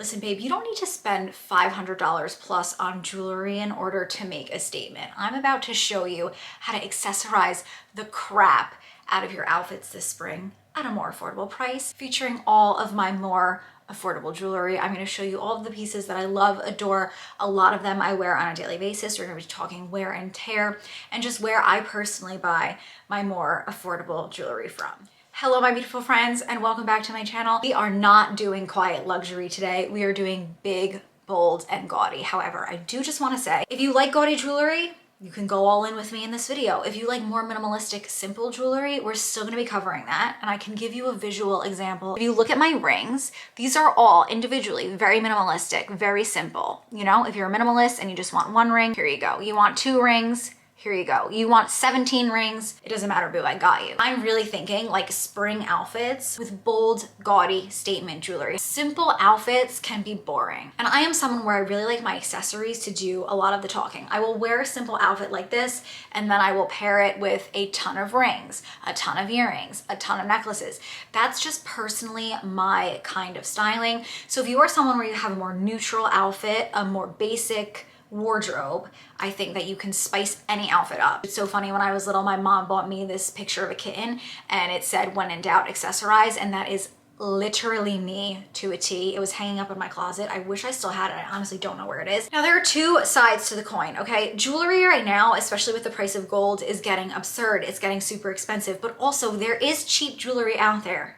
Listen, babe, you don't need to spend $500 plus on jewelry in order to make a statement. I'm about to show you how to accessorize the crap out of your outfits this spring at a more affordable price, featuring all of my more affordable jewelry. I'm going to show you all of the pieces that I love, adore. A lot of them I wear on a daily basis. We're going to be talking wear and tear and just where I personally buy my more affordable jewelry from. Hello, my beautiful friends, and welcome back to my channel. We are not doing quiet luxury today. We are doing big, bold, and gaudy. However, I do just want to say, if you like gaudy jewelry, you can go all in with me in this video. If you like more minimalistic, simple jewelry, we're still gonna be covering that, and I can give you a visual example. If you look at my rings, these are all individually very minimalistic, very simple. You know, if you're a minimalist and you just want one ring, here you go. You want 2 rings, here you go. You want 17 rings, it doesn't matter, boo, I got you. I'm really thinking like spring outfits with bold, gaudy statement jewelry. Simple outfits can be boring. And I am someone where I really like my accessories to do a lot of the talking. I will wear a simple outfit like this, and then I will pair it with a ton of rings, a ton of earrings, a ton of necklaces. That's just personally my kind of styling. So if you are someone where you have a more neutral outfit, a more basic wardrobe, I think that you can spice any outfit up. It's so funny, when I was little, my mom bought me this picture of a kitten and it said, "When in doubt, accessorize," and that is literally me to a T. It was hanging up in my closet. I wish I still had it. I honestly don't know where it is. Now, there are 2 sides to the coin, okay? Jewelry right now, especially with the price of gold, is getting absurd. It's getting super expensive, but also there is cheap jewelry out there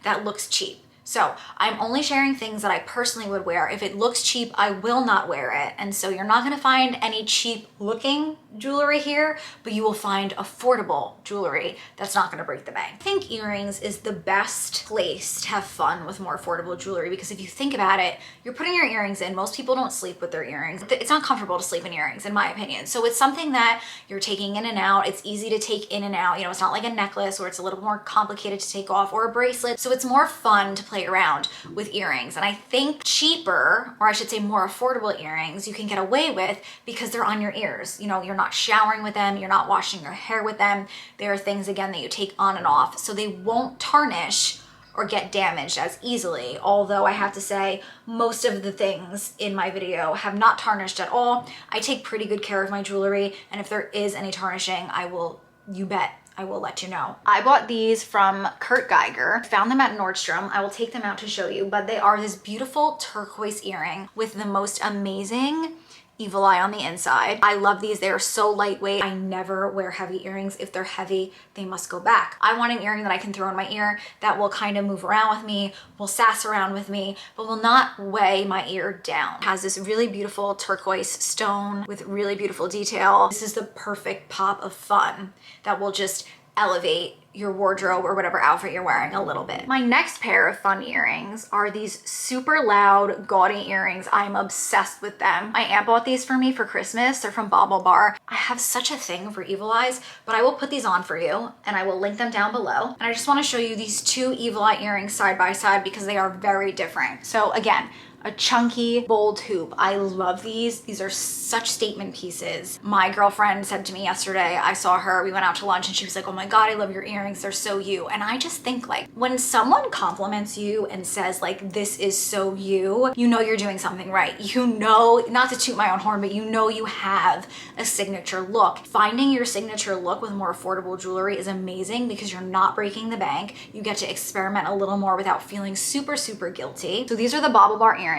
that looks cheap. So I'm only sharing things that I personally would wear. If it looks cheap, I will not wear it. And so you're not gonna find any cheap looking jewelry here, but you will find affordable jewelry that's not gonna break the bank. I think earrings is the best place to have fun with more affordable jewelry, because if you think about it, you're putting your earrings in. Most people don't sleep with their earrings. It's not comfortable to sleep in earrings, in my opinion. So it's something that you're taking in and out. It's easy to take in and out. You know, it's not like a necklace where it's a little more complicated to take off, or a bracelet. So it's more fun to play around with earrings. And I think cheaper, or I should say more affordable earrings, you can get away with because they're on your ears. You know, you're not showering with them, you're not washing your hair with them. They are things, again, that you take on and off, so they won't tarnish or get damaged as easily. Although I have to say, most of the things in my video have not tarnished at all. I take pretty good care of my jewelry, and if there is any tarnishing, you bet I will let you know. I bought these from Kurt Geiger. Found them at Nordstrom. I will take them out to show you, but they are this beautiful turquoise earring with the most amazing evil eye on the inside. I love these. They are so lightweight. I never wear heavy earrings. If they're heavy, they must go back. I want an earring that I can throw in my ear that will kind of move around with me, will sass around with me, but will not weigh my ear down. It has this really beautiful turquoise stone with really beautiful detail. This is the perfect pop of fun that will just elevate your wardrobe or whatever outfit you're wearing a little bit. My next pair of fun earrings are these super loud, gaudy earrings. I'm obsessed with them. My aunt bought these for me for Christmas. They're from Bauble Bar. I have such a thing for evil eyes, but I will put these on for you and I will link them down below. And I just want to show you these 2 evil eye earrings side by side because they are very different. So again, a chunky, bold hoop. I love these. These are such statement pieces. My girlfriend said to me yesterday, I saw her, we went out to lunch, and she was like, "Oh my God, I love your earrings. They're so you." And I just think, like, when someone compliments you and says like, "This is so you," you know you're doing something right. You know, not to toot my own horn, but you know you have a signature look. Finding your signature look with more affordable jewelry is amazing because you're not breaking the bank. You get to experiment a little more without feeling super, super guilty. So these are the Bauble Bar earrings.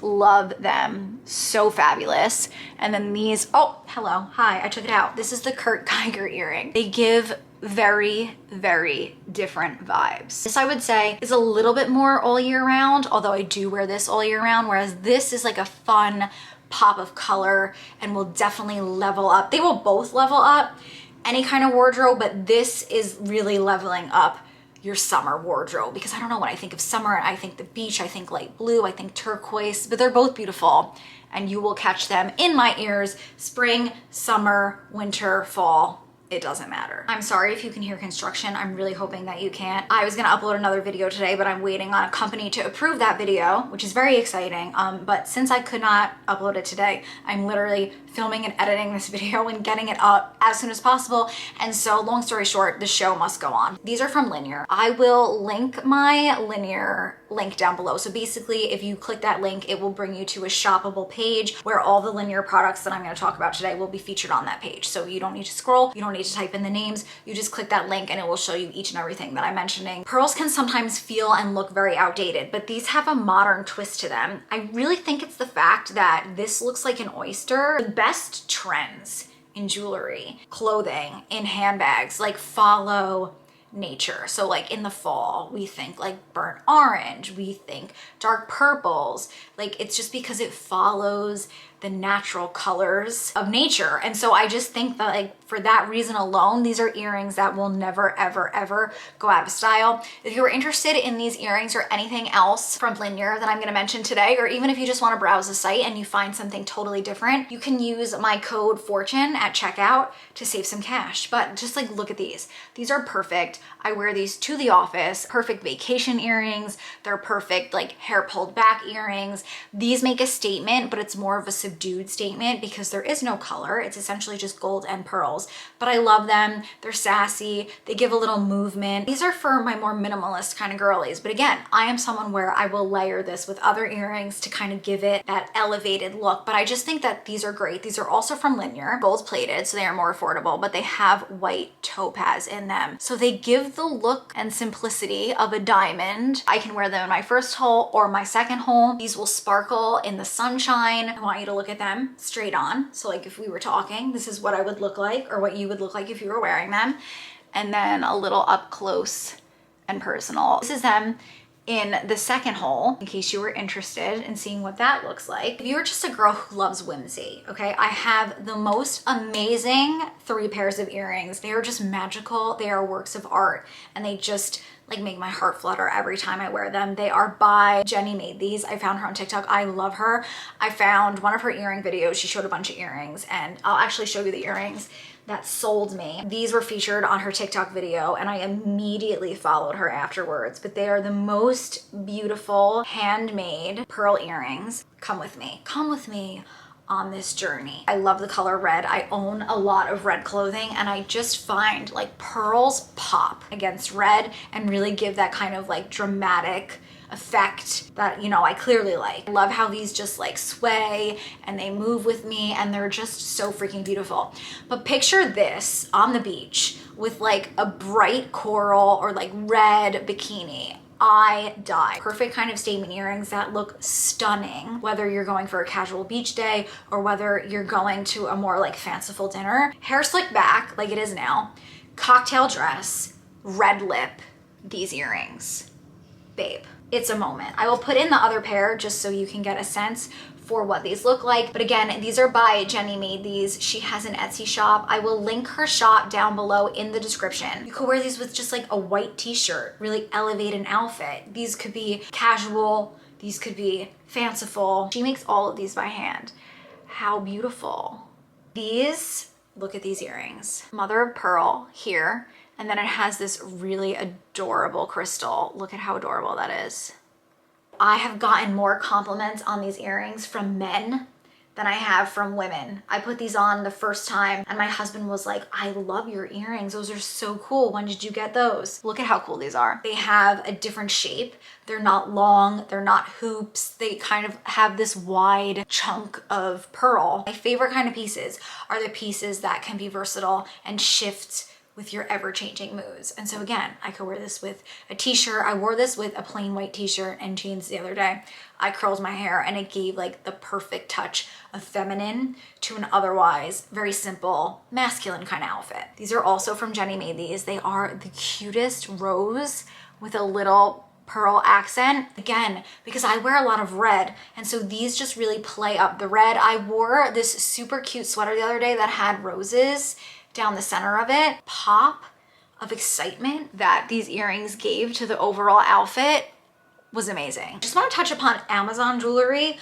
Love them. So fabulous. And then these, oh, hello. Hi, I took it out. This is the Kurt Geiger earring. They give very, very different vibes. This, I would say, is a little bit more all year round, although I do wear this all year round, whereas this is like a fun pop of color and will definitely level up. They will both level up any kind of wardrobe, but this is really leveling up your summer wardrobe, because I don't know, when I think of summer, I think the beach, I think light blue, I think turquoise, but they're both beautiful, and you will catch them in my ears spring, summer, winter, fall. it doesn't matter. I'm sorry if you can hear construction. I'm really hoping that you can't. I was gonna upload another video today, but I'm waiting on a company to approve that video, which is very exciting. But since I could not upload it today, I'm literally filming and editing this video and getting it up as soon as possible. And so long story short, the show must go on. These are from Linear. I will link my Linear link down below. So basically, if you click that link, it will bring you to a shoppable page where all the linear products that I'm going to talk about today will be featured on that page. So you don't need to scroll, you don't need to type in the names, you just click that link and it will show you each and everything that I'm mentioning. Pearls can sometimes feel and look very outdated, but these have a modern twist to them. I really think it's the fact that this looks like an oyster. The best trends in jewelry, clothing, in handbags, like follow nature. So like in the fall, we think like burnt orange, we think dark purples. Like it's just because it follows the natural colors of nature. And so I just think that like for that reason alone, these are earrings that will never, ever, ever go out of style. If you're interested in these earrings or anything else from Linear that I'm gonna mention today, or even if you just wanna browse the site and you find something totally different, you can use my code FORTUNE at checkout to save some cash. But just like, look at these. These are perfect. I wear these to the office. Perfect vacation earrings. They're perfect like hair pulled back earrings. These make a statement, but it's more of a subdued statement because there is no color. It's essentially just gold and pearls, but I love them. They're sassy. They give a little movement. These are for my more minimalist kind of girlies. But again, I am someone where I will layer this with other earrings to kind of give it that elevated look. But I just think that these are great. These are also from Linear, gold plated, so they are more affordable, but they have white topaz in them. So they give the look and simplicity of a diamond. I can wear them in my first hole or my second hole. These will sparkle in the sunshine. I want you to look at them straight on. So like if we were talking, this is what I would look like, or what you would look like if you were wearing them. And then a little up close and personal. This is them in the second hole, in case you were interested in seeing what that looks like. If you're just a girl who loves whimsy, okay, I have the most amazing 3 pairs of earrings. They are just magical. They are works of art, and they just like make my heart flutter every time I wear them. They are by Jenny Made These. I found her on TikTok. I love her. I found one of her earring videos. She showed a bunch of earrings, and I'll actually show you the earrings that sold me. These were featured on her TikTok video, and I immediately followed her afterwards. But they are the most beautiful handmade pearl earrings. Come with me. Come with me on this journey. I love the color red. I own a lot of red clothing, and I just find like pearls pop against red and really give that kind of like dramatic effect that, you know, I clearly like. I love how these just like sway and they move with me, and they're just so freaking beautiful. But picture this on the beach with like a bright coral or like red bikini. I die. Perfect kind of statement earrings that look stunning, whether you're going for a casual beach day or whether you're going to a more like fanciful dinner. Hair slicked back like it is now, cocktail dress, red lip, these earrings. Babe, it's a moment. I will put in the other pair just so you can get a sense for what these look like. But again, these are by Jenny Made These. She has an Etsy shop. I will link her shop down below in the description. You could wear these with just like a white t-shirt, really elevate an outfit. These could be casual, these could be fanciful. She makes all of these by hand. How beautiful. These, look at these earrings. Mother of pearl here, and then it has this really adorable crystal. Look at how adorable that is. I have gotten more compliments on these earrings from men than I have from women. I put these on the first time and my husband was like, I love your earrings. Those are so cool. When did you get those? Look at how cool these are. They have a different shape. They're not long, they're not hoops. They kind of have this wide chunk of pearl. My favorite kind of pieces are the pieces that can be versatile and shift with your ever-changing moods. And so again, I could wear this with a t-shirt. I wore this with a plain white t-shirt and jeans the other day. I curled my hair and it gave like the perfect touch of feminine to an otherwise very simple masculine kind of outfit. These are also from Jenny Made These. They are the cutest rose with a little pearl accent. Again, because I wear a lot of red, and so these just really play up the red. I wore this super cute sweater the other day that had roses down the center of it. Pop of excitement that these earrings gave to the overall outfit was amazing. Just want to touch upon Amazon jewelry.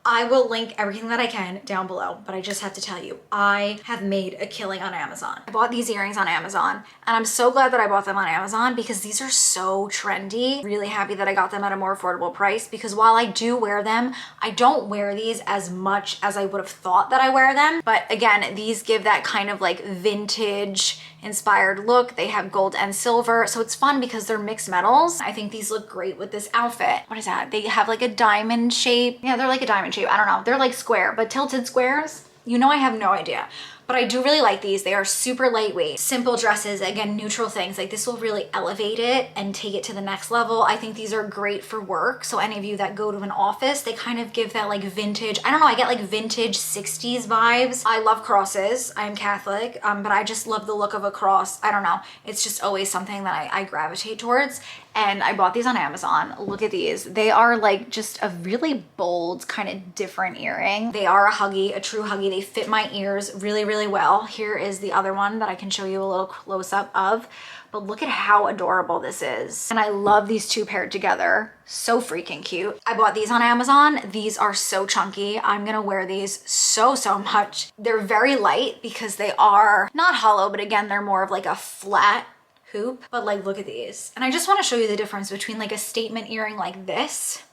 I will link everything that I can down below, but I just have to tell you, I have made a killing on Amazon. I bought these earrings on Amazon, and I'm so glad that I bought them on Amazon because these are so trendy. Really happy that I got them at a more affordable price, because while I do wear them, I don't wear these as much as I would have thought that I wear them. But again, these give that kind of like vintage inspired look. They have gold and silver, so it's fun because they're mixed metals. I think these look great with this outfit. What is that? They have like a diamond shape. Yeah, they're like a diamond shape. I don't know. They're like square, but tilted squares. You know, I have no idea. But I do really like these. They are super lightweight, simple dresses, again, neutral things. Like this will really elevate it and take it to the next level. I think these are great for work. So any of you that go to an office, they kind of give that like vintage, I don't know, I get like vintage 60s vibes. I love crosses. I'm Catholic, but I just love the look of a cross. I don't know. It's just always something that I gravitate towards. And I bought these on Amazon. Look at these. They are like just a really bold, kind of different earring. They are a true huggy. They fit my ears really, really well. Here is the other one that I can show you a little close up of. But look at how adorable this is. And I love these two paired together. So freaking cute. I bought these on Amazon. These are so chunky. I'm gonna wear these so much. They're very light because they are not hollow, but again, they're more of like a flat hoop. But like, look at these. And I just want to show you the difference between like a statement earring like this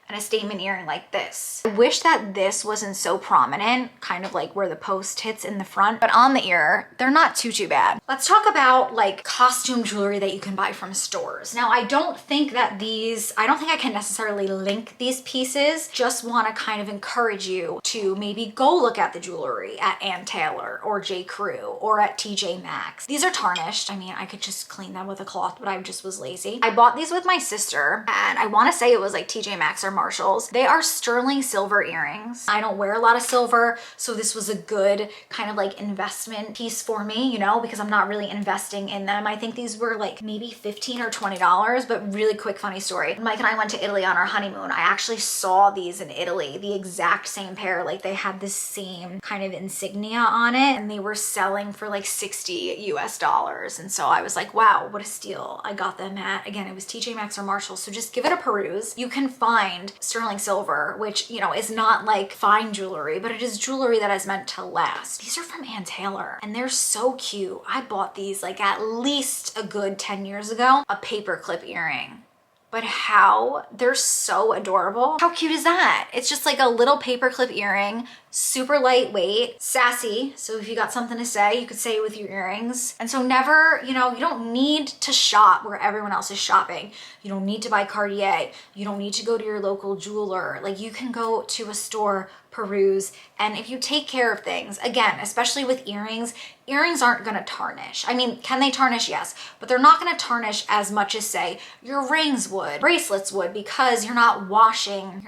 and a statement earring like this. I wish that this wasn't so prominent, kind of like where the post hits in the front, but on the ear, they're not too bad. Let's talk about like costume jewelry that you can buy from stores. Now, I don't think I can necessarily link these pieces. Just want to kind of encourage you to maybe go look at the jewelry at Ann Taylor or J. Crew or at TJ Maxx. These are tarnished. I mean, I could just clean them with a cloth, but I just was lazy. I bought these with my sister, and I want to say it was like TJ Maxx or Marshalls. They are sterling silver earrings. I don't wear a lot of silver, so this was a good kind of like investment piece for me, you know, because I'm not really investing in them. I think these were like maybe $15 or $20, but really quick funny story. Mike and I went to Italy on our honeymoon. I actually saw these in Italy, the exact same pair. Like they had the same kind of insignia on it, and they were selling for like $60 US. And so I was like, wow, what a steal. I got them at, again, it was TJ Maxx or Marshall. So just give it a peruse. You can find sterling silver, which, you know, is not like fine jewelry, but it is jewelry that is meant to last. These are from Ann Taylor and they're so cute. I bought these like at least a good 10 years ago, a paperclip earring. But how they're so adorable. How cute is that? It's just like a little paperclip earring, super lightweight, sassy. So if you got something to say, you could say it with your earrings. And so never, you know, you don't need to shop where everyone else is shopping. You don't need to buy Cartier. You don't need to go to your local jeweler. Like you can go to a store, peruse, and if you take care of things, again, especially with earrings, earrings aren't gonna tarnish. I mean, can they tarnish? Yes, but they're not gonna tarnish as much as say your rings would, bracelets would, because you're not washing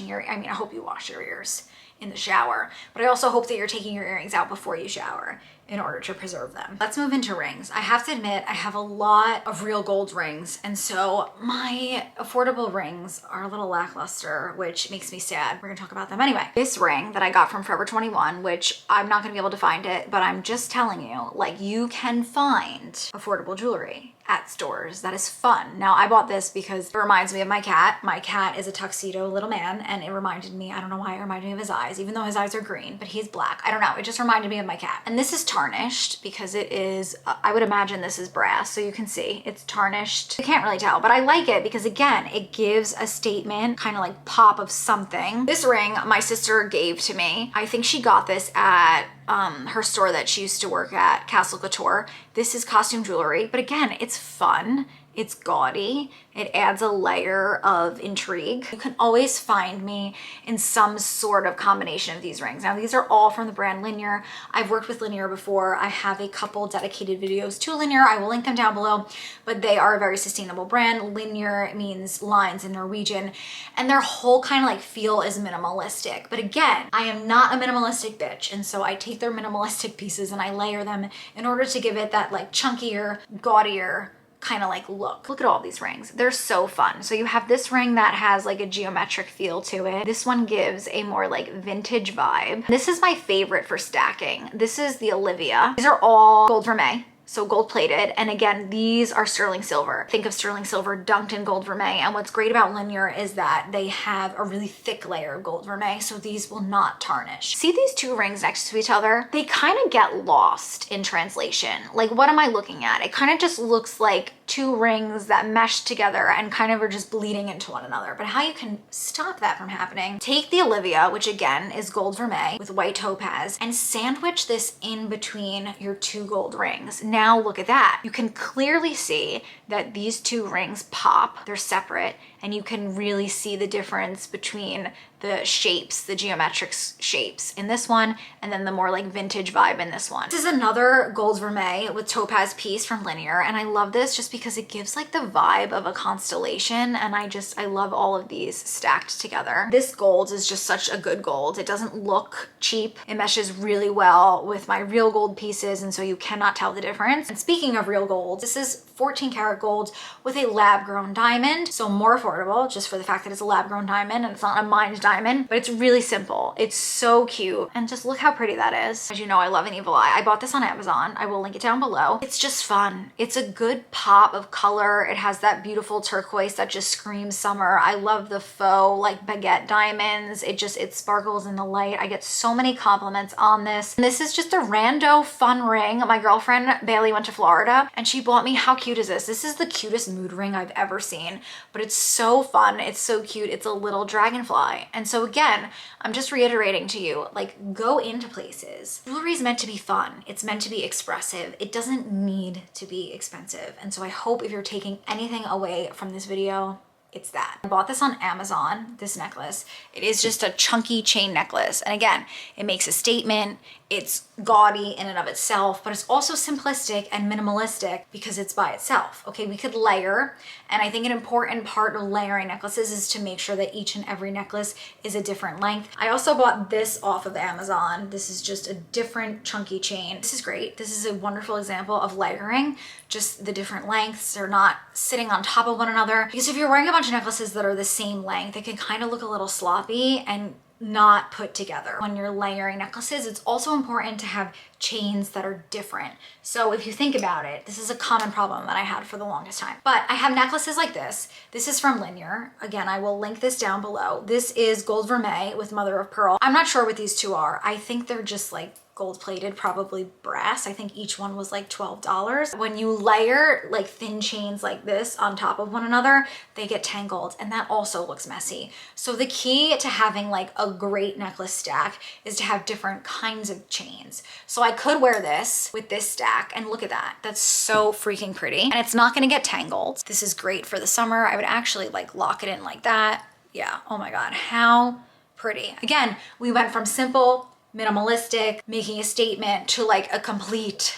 your, I mean, I hope you wash your ears in the shower, but I also hope that you're taking your earrings out before you shower in order to preserve them. Let's move into rings. I have to admit, I have a lot of real gold rings, and so my affordable rings are a little lackluster, which makes me sad. We're gonna talk about them anyway. This ring that I got from Forever 21, which I'm not gonna be able to find it, but I'm just telling you, like, you can find affordable jewelry at stores. That is fun. Now, I bought this because it reminds me of my cat. My cat is a tuxedo little man, and it reminded me, I don't know why it reminded me of his eyes, even though his eyes are green, but he's black. I don't know, it just reminded me of my cat. And this is tarnished because it is, I would imagine this is brass, so you can see it's tarnished. You can't really tell, but I like it because again, it gives a statement, kind of like pop of something. This ring my sister gave to me. I think she got this at her store that she used to work at, Castle Couture. This is costume jewelry, but again, it's fun. It's gaudy. It adds a layer of intrigue. You can always find me in some sort of combination of these rings. Now, these are all from the brand Linear. I've worked with Linear before. I have a couple dedicated videos to Linear. I will link them down below, but they are a very sustainable brand. Linear means lines in Norwegian, and their whole kind of like feel is minimalistic. But again, I am not a minimalistic bitch, and so I take their minimalistic pieces and I layer them in order to give it that like chunkier, gaudier, kind of like look. Look at all these rings. They're so fun. So you have this ring that has like a geometric feel to it. This one gives a more like vintage vibe. This is my favorite for stacking. This is the Olivia. These are all gold vermeil. So gold plated, and again, these are sterling silver. Think of sterling silver dunked in gold vermeil, and what's great about Linear is that they have a really thick layer of gold vermeil, so these will not tarnish. See these two rings next to each other? They kind of get lost in translation. Like, what am I looking at? It kind of just looks like two rings that mesh together and kind of are just bleeding into one another. But how you can stop that from happening, take the Olivia, which again is gold vermeil with white topaz, and sandwich this in between your two gold rings. now look at that. You can clearly see that these two rings pop, they're separate, and you can really see the difference between the shapes, the geometric shapes in this one, and then the more like vintage vibe in this one. This is another gold vermeil with topaz piece from Linear, and I love this just because it gives like the vibe of a constellation, and I love all of these stacked together. This gold is just such a good gold. It doesn't look cheap. It meshes really well with my real gold pieces, and so you cannot tell the difference. And speaking of real gold, this is 14 karat gold with a lab grown diamond, so more affordable just for the fact that it's a lab grown diamond and it's not a mined diamond, but it's really simple. It's so cute, and just look how pretty that is. As you know, I love an evil eye. I bought this on Amazon. I will link it down below. It's just fun. It's a good pop of color. It has that beautiful turquoise that just screams summer. I love the faux like baguette diamonds. It sparkles in the light. I get so many compliments on this. And this is just a rando fun ring. My girlfriend Bailey went to Florida and she bought me. How cute is this? This is the cutest mood ring I've ever seen, but it's so fun. It's so cute. It's a little dragonfly. And so again, I'm just reiterating to you, like, go into places. Jewelry is meant to be fun. It's meant to be expressive. It doesn't need to be expensive. And so I hope if you're taking anything away from this video, it's that. I bought this on Amazon, this necklace. It is just a chunky chain necklace. And again, it makes a statement. It's gaudy in and of itself, but it's also simplistic and minimalistic because it's by itself. Okay, we could layer. And I think an important part of layering necklaces is to make sure that each and every necklace is a different length. I also bought this off of Amazon. This is just a different chunky chain. This is great. This is a wonderful example of layering. Just the different lengths are not sitting on top of one another. Because if you're wearing a bunch of necklaces that are the same length, it can kind of look a little sloppy and not put together. When you're layering necklaces, it's also important to have chains that are different. So if you think about it, this is a common problem that I had for the longest time. But I have necklaces like this. This is from Linear. Again, I will link this down below. This is gold vermeil with mother of pearl. I'm not sure what these two are. I think they're just like gold plated, probably brass. I think each one was like $12. When you layer like thin chains like this on top of one another, they get tangled, and that also looks messy. So the key to having like a great necklace stack is to have different kinds of chains. So I could wear this with this stack, and look at that. That's so freaking pretty, and it's not gonna get tangled. This is great for the summer. I would actually like lock it in like that. Yeah, oh my God, how pretty. Again, we went from simple, minimalistic, making a statement, to like a complete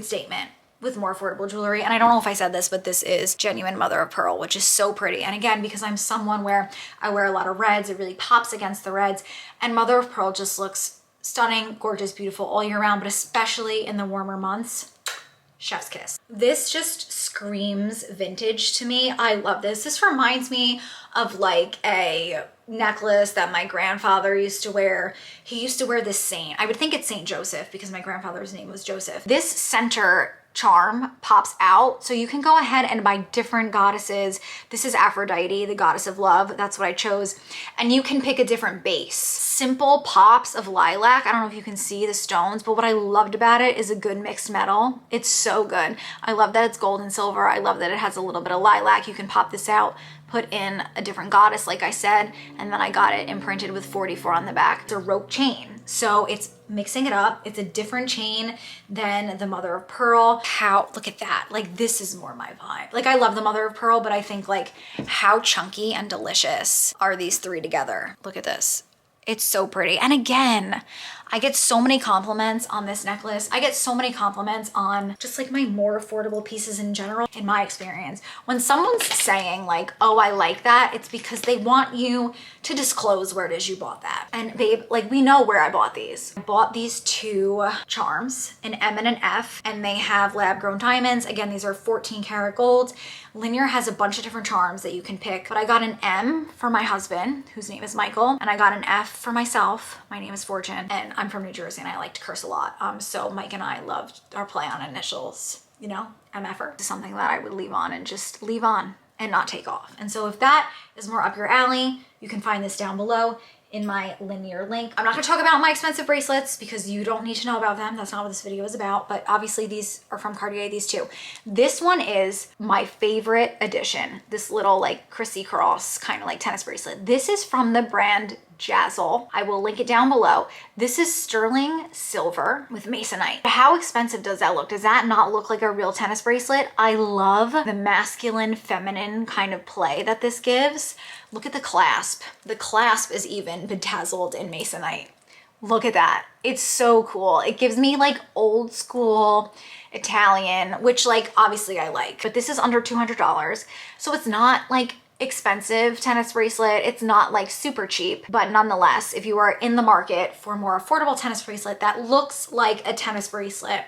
statement with more affordable jewelry. And I don't know if I said this, but this is genuine mother of pearl, which is so pretty. And again, because I'm someone where I wear a lot of reds, it really pops against the reds, and mother of pearl just looks stunning, gorgeous, beautiful all year round, but especially in the warmer months. Chef's kiss. This just screams vintage to me. I love this. This reminds me of like a necklace that my grandfather used to wear. He used to wear this saint. I would think it's Saint Joseph because my grandfather's name was Joseph. This center charm pops out, so you can go ahead and buy different goddesses. This is Aphrodite, the goddess of love. That's what I chose. And you can pick a different base. Simple pops of lilac. I don't know if you can see the stones, but what I loved about it is a good mixed metal. It's so good. I love that it's gold and silver. I love that it has a little bit of lilac. You can pop this out, put in a different goddess, like I said, and then I got it imprinted with 44 on the back. It's a rope chain, so it's mixing it up. It's a different chain than the mother of pearl. How, look at that. Like, this is more my vibe. Like, I love the mother of pearl, but I think like how chunky and delicious are these three together. Look at this. It's so pretty. And again, I get so many compliments on this necklace. I get so many compliments on just like my more affordable pieces in general, in my experience. When someone's saying like, oh, I like that, it's because they want you to disclose where it is you bought that. And babe, like, we know where I bought these. I bought these two charms, an M and an F, and they have lab grown diamonds. Again, these are 14 karat gold. Linear has a bunch of different charms that you can pick, but I got an M for my husband, whose name is Michael, and I got an F for myself. My name is Fortune, and I'm from New Jersey and I like to curse a lot. So Mike and I loved our play on initials, you know, MFer. It's something that I would leave on and just leave on and not take off. And so if that is more up your alley, you can find this down below in my Linear link. I'm not gonna talk about my expensive bracelets because you don't need to know about them. That's not what this video is about, but obviously these are from Cartier, these two. This one is my favorite addition. This little like crissy cross kind of like tennis bracelet. This is from the brand Jazzle. I will link it down below. This is sterling silver with masonite. How expensive does that look? Does that not look like a real tennis bracelet? I love the masculine, feminine kind of play that this gives. Look at the clasp. The clasp is even bedazzled in masonite. Look at that. It's so cool. It gives me like old school Italian, which like obviously I like, but this is under $200. So it's not like expensive tennis bracelet. It's not like super cheap, but nonetheless, if you are in the market for a more affordable tennis bracelet that looks like a tennis bracelet,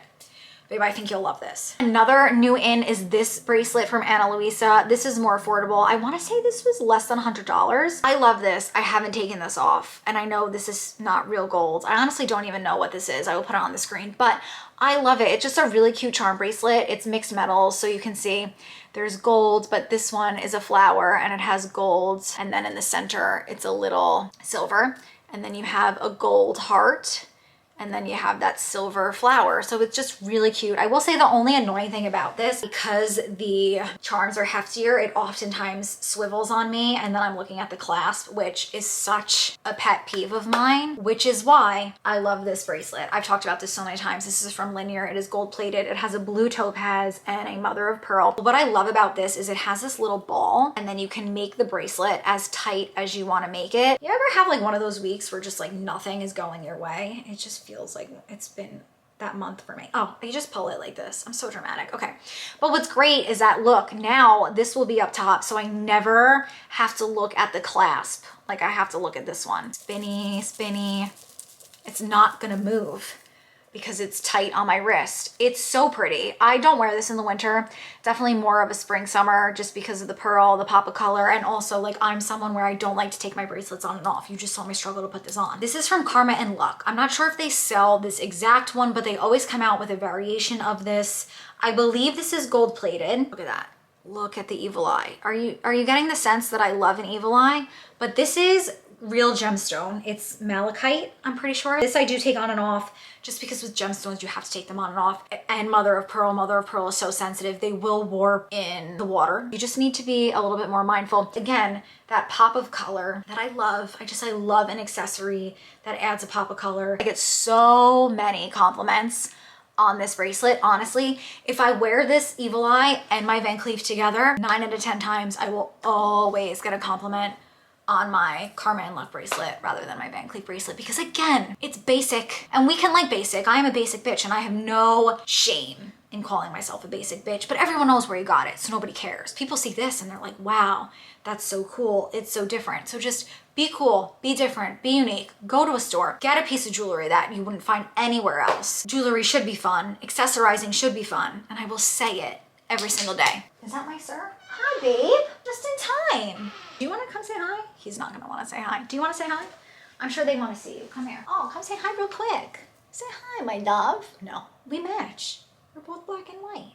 babe, I think you'll love this. Another new in is this bracelet from Ana Luisa. This is more affordable. I want to say this was less than $100. I love this. I haven't taken this off, and I know this is not real gold. I honestly don't even know what this is. I will put it on the screen, but I love it. It's just a really cute charm bracelet. It's mixed metals, so you can see there's gold, but this one is a flower and it has gold. And then in the center, it's a little silver. And then you have a gold heart. And then you have that silver flower. So it's just really cute. I will say the only annoying thing about this, because the charms are heftier, it oftentimes swivels on me and then I'm looking at the clasp, which is such a pet peeve of mine, which is why I love this bracelet. I've talked about this so many times. This is from Linear. It is gold plated. It has a blue topaz and a mother of pearl. What I love about this is it has this little ball and then you can make the bracelet as tight as you want to make it. You ever have like one of those weeks where just like nothing is going your way? It just feels like it's been that month for me. Oh, you just pull it like this. I'm so dramatic. Okay. But what's great is that, look, now this will be up top, so I never have to look at the clasp. Like I have to look at this one. Spinny, spinny. It's not gonna move because it's tight on my wrist. It's so pretty. I don't wear this in the winter. Definitely more of a spring, summer, just because of the pearl, the pop of color, and also like I'm someone where I don't like to take my bracelets on and off. You just saw me struggle to put this on. This is from Karma and Luck. I'm not sure if they sell this exact one, but they always come out with a variation of this. I believe this is gold plated. Look at that. Look at the evil eye. Are you getting the sense that I love an evil eye? But this is real gemstone. It's malachite, I'm pretty sure. This I do take on and off just because with gemstones you have to take them on and off. And mother of pearl is so sensitive. They will warp in the water. You just need to be a little bit more mindful. Again, that pop of color that I love. I love an accessory that adds a pop of color. I get so many compliments on this bracelet. Honestly, if I wear this evil eye and my Van Cleef together, 9 out of 10 times I will always get a compliment on my Karma and Luck bracelet rather than my Van Cleef bracelet, because again, it's basic and we can like basic. I am a basic bitch and I have no shame in calling myself a basic bitch, but everyone knows where you got it, so nobody cares. People see this and they're like, wow, that's so cool. It's so different. So just be cool, be different, be unique. Go to a store, get a piece of jewelry that you wouldn't find anywhere else. Jewelry should be fun. Accessorizing should be fun. And I will say it every single day. Is that my sir? Hi, babe. Just in time. Do you want to come say hi? He's not going to want to say hi. Do you want to say hi? I'm sure they want to see you. Come here. Oh, come say hi real quick. Say hi, my love. No, we match. We're both black and white.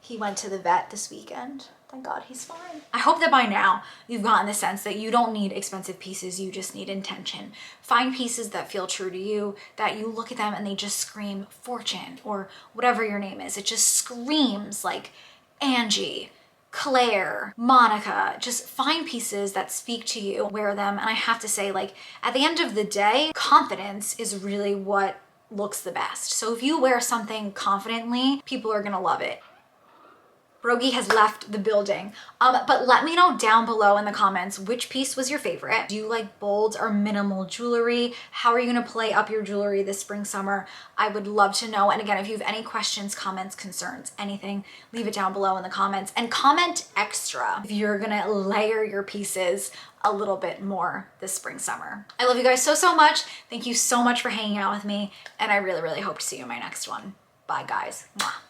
He went to the vet this weekend. Thank God he's fine. I hope that by now you've gotten the sense that you don't need expensive pieces, you just need intention. Find pieces that feel true to you, that you look at them and they just scream fortune or whatever your name is. It just screams like Angie, Claire, Monica. Just find pieces that speak to you, wear them. And I have to say, like, at the end of the day, confidence is really what looks the best. So if you wear something confidently, people are gonna love it. Brogy has left the building. But let me know down below in the comments which piece was your favorite. Do you like bold or minimal jewelry? How are you gonna play up your jewelry this spring, summer? I would love to know. And again, if you have any questions, comments, concerns, anything, leave it down below in the comments. And comment extra if you're gonna layer your pieces a little bit more this spring, summer. I love you guys so, so much. Thank you so much for hanging out with me. And I really, really hope to see you in my next one. Bye, guys. Mwah.